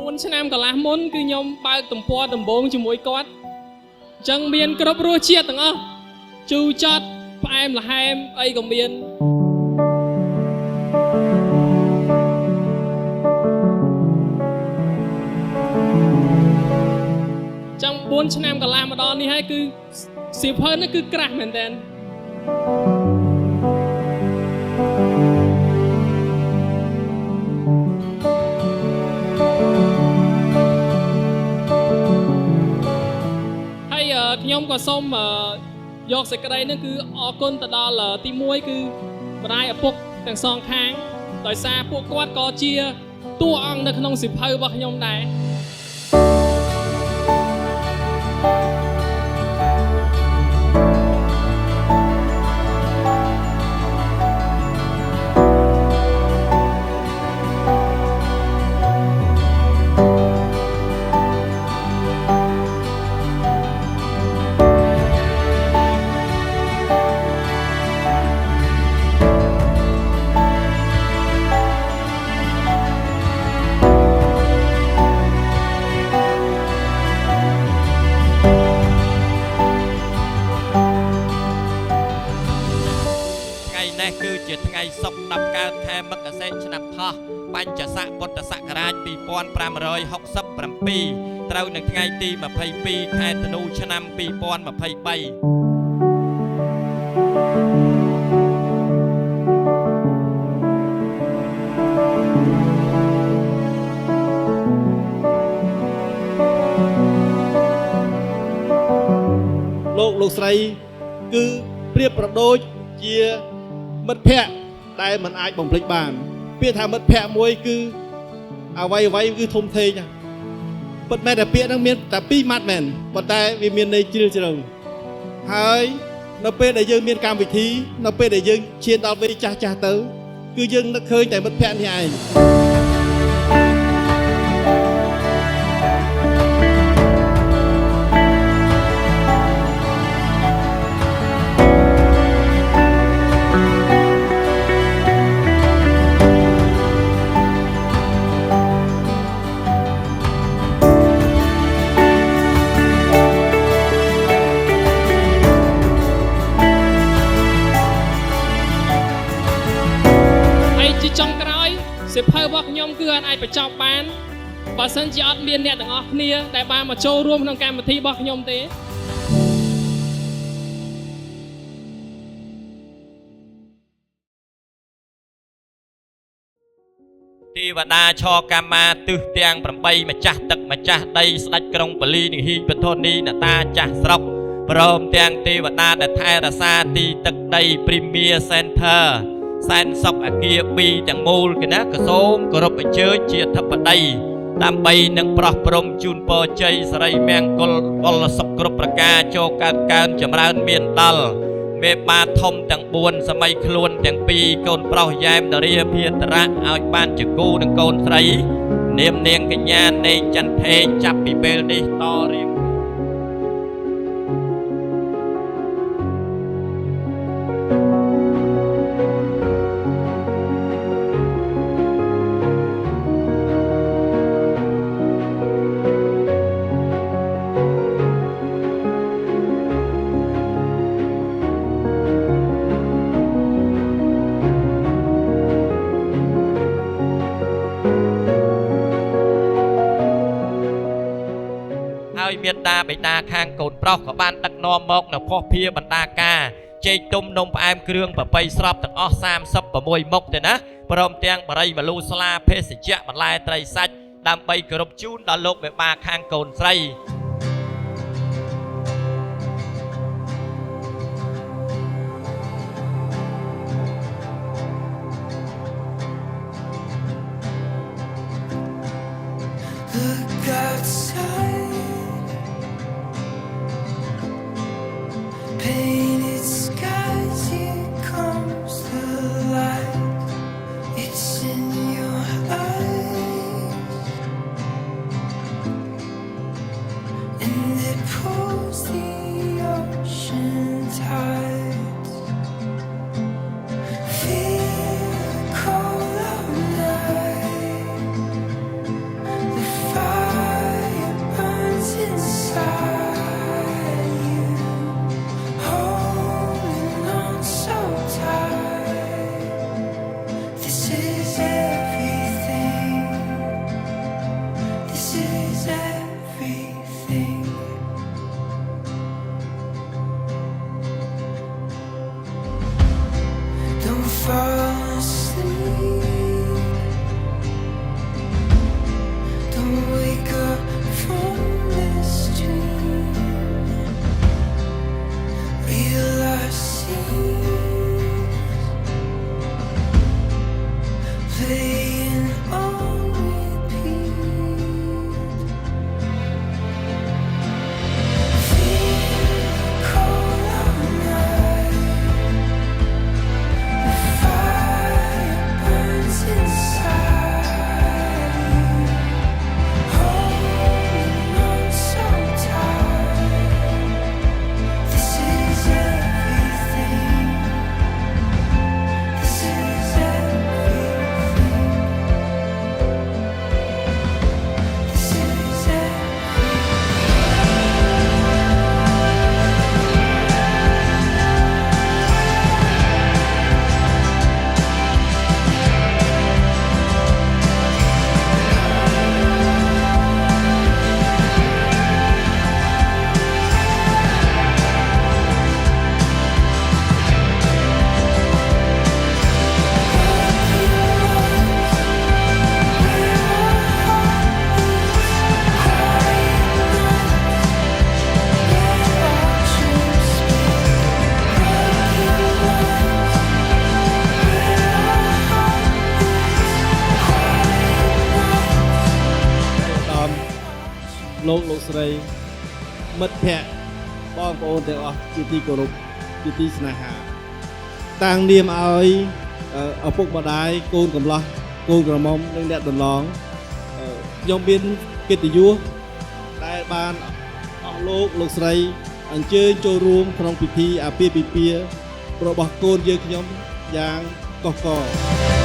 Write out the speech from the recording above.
4 ឆ្នាំកន្លះមុនគឺខ្ញុំបើកទំព័រដំបូងជាមួយគាត់អញ្ចឹងមានគ្រប់រសជាតិទាំងអស់ជូរចត់ផ្អែមល្ហែមអីក៏មានចាំ4 ឆ្នាំកន្លះមកដល់នេះហើយគឺសៀវភៅនេះគឺក្រាស់មែនតើខ្ញុំក៏សូមយកសេចក្តីនេះគឺអរគុណទៅដល់ទី1គឺម្ដាយឪពុកទាំងសងខាងដោយសារពួកគាត់ក៏ជាតួអង្គនៅក្នុងសៀវភៅរបស់ខ្ញុំដែរគឺជាថ្ងៃសុក្រ10កើតខែមករាឆ្នាំថោះបញ្ញស័កពុទ្ធសករាជ2567ត្រូវនៅថ្ងៃទី22ខែធ្នូឆ្នាំ2023លោកស្រីគឺប្រៀបប្រដូចជាមិត្តភ័ក្តិដែលមិនអាចបំភ្លេចបានពាក្យថាមិត្តភ័ក្តិមួយគឺអ្វីគឺធំធេងពិតមែនតែពាក្យហ្នឹងមានតែ2ម៉ាត់មែនប៉ុន្តែវាមានន័យជ្រាលជ្រៅហើយនៅពេលដែលយើងមានកម្មវិធីនៅពេលដែលយើងឈានដល់វ័យចាស់ទៅគឺយើងនឹកឃើញតែមិត្តភ័ក្តិនេះឯងចុងក្រោយសៀវភៅរបស់ខ្ញុំគឺអាចបញ្ចប់បានបើសិនជាអត់មានអ្នកទាំងអស់គ្នាដែលបានមកចូលរួមក្នុងកម្មវិធីរបស់ខ្ញុំទេទេវតាឆកម្មាទិសទាំង8ម្ចាស់ទឹកម្ចាស់ដីស្ដេចក្រុងប៉ាលីនិហិបធនីនតាចាស់ស្រុកព្រមទាំងទេវតាដែលថែរក្សាទីទឹកដី Premier Centerសែនសុកអាគារ2ទាំងមូលគណៈក៏សូមគោរពអញ្ជើញជាធិបតីដើម្បីនឹងប្រោះព្រំជូនពរជ័យសិរីមង្គលពលសុខគ្រប់ប្រការចូលកើនចម្រើនមានដល់មេបាធំទាំង4សម័យខ្លួនទាំង2កូនប្រុសយ៉ែមនារាភាតរៈឲ្យបានជាគូនឹងកូនស្រីនាមនាងកញ្ញានេងចន្ទថេងចាប់ពីពេលនេះតរៀងហើយមានតាបិតាខាងកូនប្រុសក៏បានដឹកនាំមកនៅភ័ស្តុភារបណ្ដាការចេកទុំនំផ្អែមគ្រឿងប្រពៃស្រប់ទាំងអស់36មុខទេណាព្រមទាំងបរិយមលូស្លាភេសជ្ជៈបន្លែត្រីសាច់ដើម្បីគោរពជូនដល់លោកមេបាខាងកូនស្រី លោកស្រីមិត្តភក្តិបងប្អូនទាំងអស់ជាទីគោរពជាទីស្នេហាតាំងនាមឲ្យឪពុកម្ដាយកូនកំឡោះកូនក្រមុំនិងអ្នកដន្លងខ្ញុំមានកិត្តិយសដែលបានអស់លោកស្រីអញ្ជើញចូលរួមក្នុងពិធីអាពាហ៍ពិពាហ៍របស់កូនយើងខ្ញុំយ៉ាងកុះករ